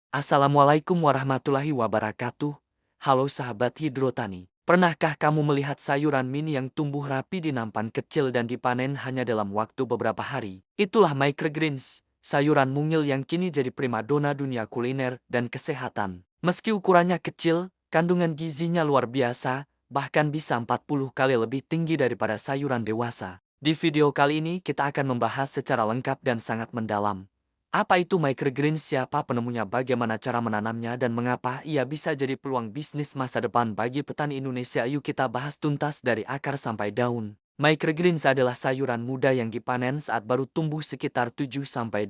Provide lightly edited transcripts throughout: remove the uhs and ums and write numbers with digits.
Assalamualaikum warahmatullahi wabarakatuh. Halo sahabat hidrotani. Pernahkah kamu melihat sayuran mini yang tumbuh rapi di nampan kecil dan dipanen hanya dalam waktu beberapa hari? Itulah microgreens, sayuran mungil yang kini jadi primadona dunia kuliner dan kesehatan. Meski ukurannya kecil, kandungan gizinya luar biasa, bahkan bisa 40 kali lebih tinggi daripada sayuran dewasa. Di video kali ini kita akan membahas secara lengkap dan sangat mendalam. Apa itu microgreens, siapa penemunya, bagaimana cara menanamnya, dan mengapa ia bisa jadi peluang bisnis masa depan bagi petani Indonesia? Yuk kita bahas tuntas dari akar sampai daun. Microgreens adalah sayuran muda yang dipanen saat baru tumbuh sekitar 7-21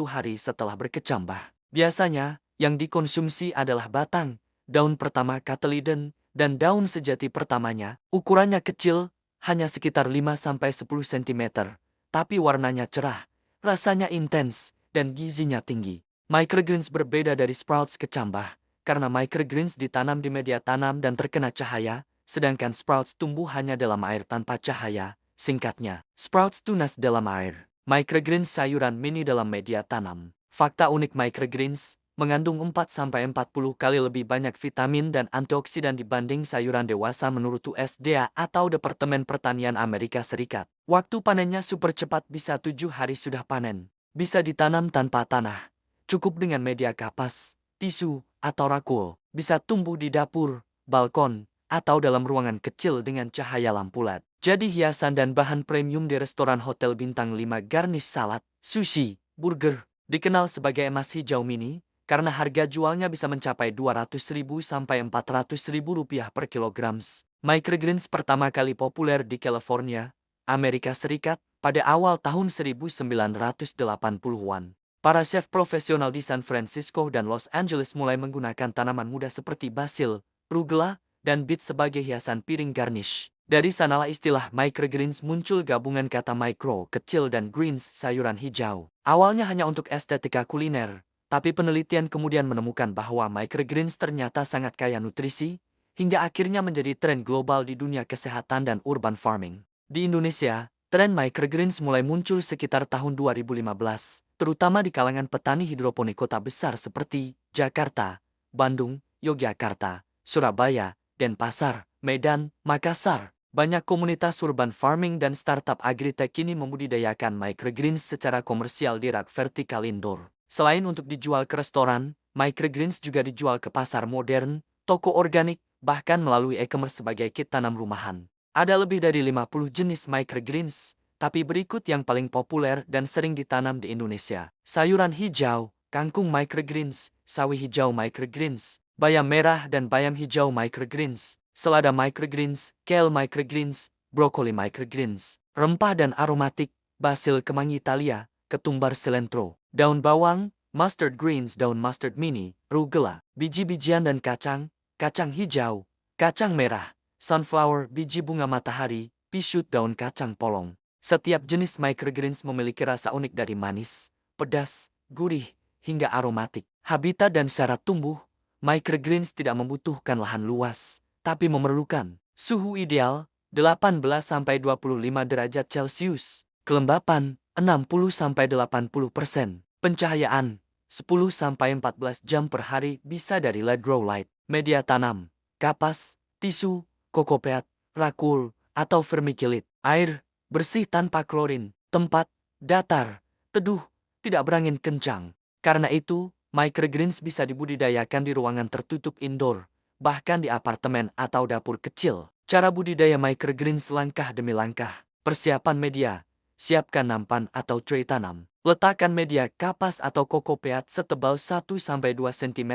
hari setelah berkecambah. Biasanya, yang dikonsumsi adalah batang, daun pertama cotyledon, dan daun sejati pertamanya. Ukurannya kecil, hanya sekitar 5-10 cm, tapi warnanya cerah, rasanya intens, dan gizinya tinggi. Microgreens berbeda dari sprouts kecambah, karena microgreens ditanam di media tanam dan terkena cahaya, sedangkan sprouts tumbuh hanya dalam air tanpa cahaya. Singkatnya, sprouts tunas dalam air, microgreens sayuran mini dalam media tanam. Fakta unik microgreens, mengandung 4-40 kali lebih banyak vitamin dan antioksidan dibanding sayuran dewasa menurut USDA atau Departemen Pertanian Amerika Serikat. Waktu panennya super cepat, bisa 7 hari sudah panen. Bisa ditanam tanpa tanah, cukup dengan media kapas, tisu, atau rakul. Bisa tumbuh di dapur, balkon, atau dalam ruangan kecil dengan cahaya lampu LED. Jadi hiasan dan bahan premium di restoran hotel bintang 5, garnish salad, sushi, burger. Dikenal sebagai emas hijau mini, karena harga jualnya bisa mencapai Rp200.000 sampai Rp400.000 per kilogram. Microgreens pertama kali populer di California, Amerika Serikat, pada awal tahun 1980-an. Para chef profesional di San Francisco dan Los Angeles mulai menggunakan tanaman muda seperti basil, rugella, dan beet sebagai hiasan piring garnish. Dari sanalah istilah microgreens muncul, gabungan kata micro, kecil, dan greens, sayuran hijau. Awalnya hanya untuk estetika kuliner, tapi penelitian kemudian menemukan bahwa microgreens ternyata sangat kaya nutrisi, hingga akhirnya menjadi tren global di dunia kesehatan dan urban farming. Di Indonesia, tren microgreens mulai muncul sekitar tahun 2015, terutama di kalangan petani hidroponik kota besar seperti Jakarta, Bandung, Yogyakarta, Surabaya, Denpasar, Medan, Makassar. Banyak komunitas urban farming dan startup agritech kini membudidayakan microgreens secara komersial di rak vertikal indoor. Selain untuk dijual ke restoran, microgreens juga dijual ke pasar modern, toko organik, bahkan melalui e-commerce sebagai kit tanam rumahan. Ada lebih dari 50 jenis microgreens, tapi berikut yang paling populer dan sering ditanam di Indonesia. Sayuran hijau, kangkung microgreens, sawi hijau microgreens, bayam merah dan bayam hijau microgreens, selada microgreens, kale microgreens, brokoli microgreens, rempah dan aromatik, basil kemangi Italia, ketumbar cilantro, daun bawang, mustard greens, daun mustard mini, rugella, biji-bijian dan kacang, kacang hijau, kacang merah, sunflower, biji bunga matahari, pisut, daun kacang polong. Setiap jenis microgreens memiliki rasa unik dari manis, pedas, gurih, hingga aromatik. Habitat dan syarat tumbuh, microgreens tidak membutuhkan lahan luas, tapi memerlukan suhu ideal 18-25 derajat Celcius, kelembapan 60-80%, pencahayaan 10-14 jam per hari, bisa dari LED grow light, media tanam, kapas, tisu, kokopeat, rakul, atau vermiculite. Air bersih tanpa klorin. Tempat datar, teduh, tidak berangin kencang. Karena itu, microgreens bisa dibudidayakan di ruangan tertutup indoor, bahkan di apartemen atau dapur kecil. Cara budidaya microgreens langkah demi langkah. Persiapan media. Siapkan nampan atau tray tanam. Letakkan media kapas atau kokopeat setebal 1-2 cm.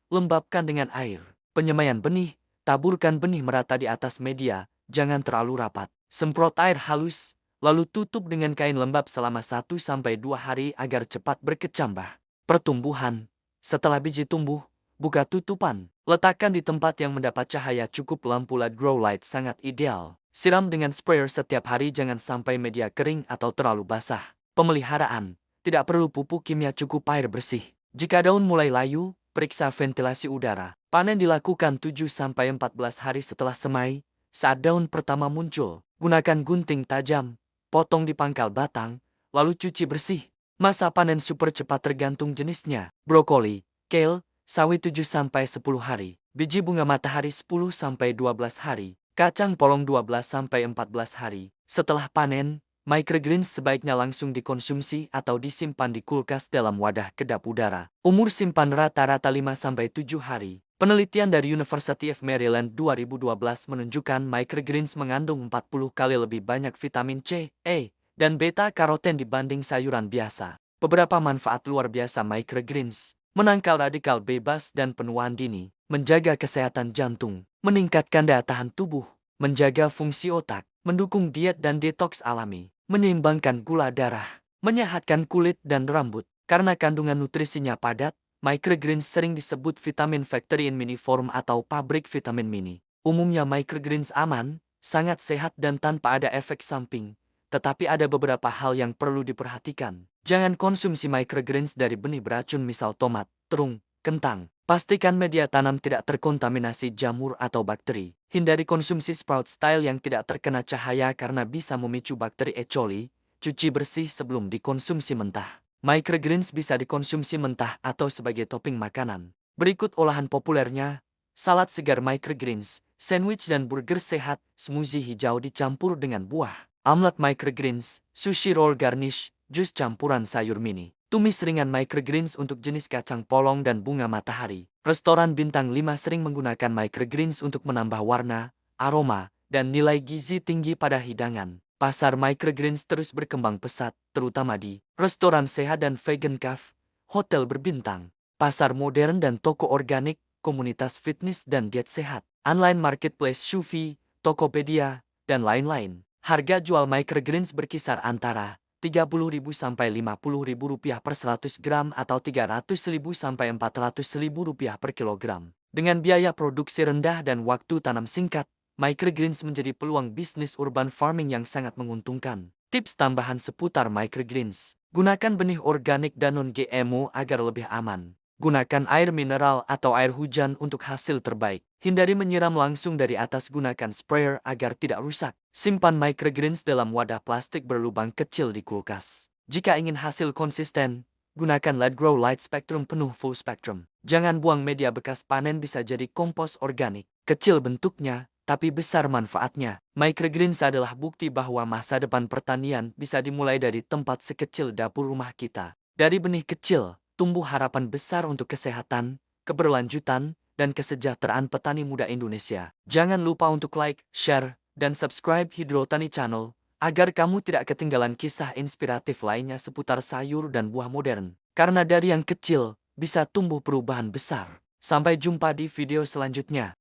Lembabkan dengan air. Penyemaian benih. Taburkan benih merata di atas media, jangan terlalu rapat. Semprot air halus, lalu tutup dengan kain lembab selama 1-2 hari agar cepat berkecambah. Pertumbuhan. Setelah biji tumbuh, buka tutupan. Letakkan di tempat yang mendapat cahaya cukup, lampu LED grow light sangat ideal. Siram dengan sprayer setiap hari, jangan sampai media kering atau terlalu basah. Pemeliharaan. Tidak perlu pupuk kimia, cukup air bersih. Jika daun mulai layu, periksa ventilasi udara. Panen dilakukan 7-14 hari setelah semai. Saat daun pertama muncul, gunakan gunting tajam, potong di pangkal batang, lalu cuci bersih. Masa panen super cepat tergantung jenisnya. Brokoli, kale, sawi 7-10 hari, biji bunga matahari 10-12 hari, kacang polong 12-14 hari. Setelah panen, microgreens sebaiknya langsung dikonsumsi atau disimpan di kulkas dalam wadah kedap udara. Umur simpan rata-rata 5-7 hari. Penelitian dari University of Maryland 2012 menunjukkan microgreens mengandung 40 kali lebih banyak vitamin C, E, dan beta-karoten dibanding sayuran biasa. Beberapa manfaat luar biasa microgreens: menangkal radikal bebas dan penuaan dini, menjaga kesehatan jantung, meningkatkan daya tahan tubuh, menjaga fungsi otak, mendukung diet dan detoks alami, menyeimbangkan gula darah, menyehatkan kulit dan rambut. Karena kandungan nutrisinya padat, microgreens sering disebut vitamin factory in mini form atau pabrik vitamin mini. Umumnya microgreens aman, sangat sehat dan tanpa ada efek samping. Tetapi ada beberapa hal yang perlu diperhatikan. Jangan konsumsi microgreens dari benih beracun misal tomat, terung, kentang. Pastikan media tanam tidak terkontaminasi jamur atau bakteri. Hindari konsumsi sprout style yang tidak terkena cahaya karena bisa memicu bakteri E. coli. Cuci bersih sebelum dikonsumsi mentah. Microgreens bisa dikonsumsi mentah atau sebagai topping makanan. Berikut olahan populernya: salad segar microgreens, sandwich dan burger sehat, smoothie hijau dicampur dengan buah, omelet microgreens, sushi roll garnish, jus campuran sayur mini. Tumis ringan microgreens untuk jenis kacang polong dan bunga matahari. Restoran bintang 5 sering menggunakan microgreens untuk menambah warna, aroma, dan nilai gizi tinggi pada hidangan. Pasar microgreens terus berkembang pesat, terutama di restoran sehat dan vegan cafe, hotel berbintang, pasar modern dan toko organik, komunitas fitness dan diet sehat, online marketplace Shopee, Tokopedia, dan lain-lain. Harga jual microgreens berkisar antara Rp30.000 sampai Rp50.000 per 100 gram atau Rp300.000 sampai Rp400.000 per kilogram. Dengan biaya produksi rendah dan waktu tanam singkat, microgreens menjadi peluang bisnis urban farming yang sangat menguntungkan. Tips tambahan seputar microgreens: gunakan benih organik dan non-GMO agar lebih aman. Gunakan air mineral atau air hujan untuk hasil terbaik. Hindari menyiram langsung dari atas, gunakan sprayer agar tidak rusak. Simpan microgreens dalam wadah plastik berlubang kecil di kulkas. Jika ingin hasil konsisten, gunakan LED Grow Light Spectrum penuh full spectrum. Jangan buang media bekas panen, bisa jadi kompos organik. Kecil bentuknya, tapi besar manfaatnya. Microgreens adalah bukti bahwa masa depan pertanian bisa dimulai dari tempat sekecil dapur rumah kita. Dari benih kecil, tumbuh harapan besar untuk kesehatan, keberlanjutan, dan kesejahteraan petani muda Indonesia. Jangan lupa untuk like, share, dan subscribe Hidrotani Channel, agar kamu tidak ketinggalan kisah inspiratif lainnya seputar sayur dan buah modern. Karena dari yang kecil, bisa tumbuh perubahan besar. Sampai jumpa di video selanjutnya.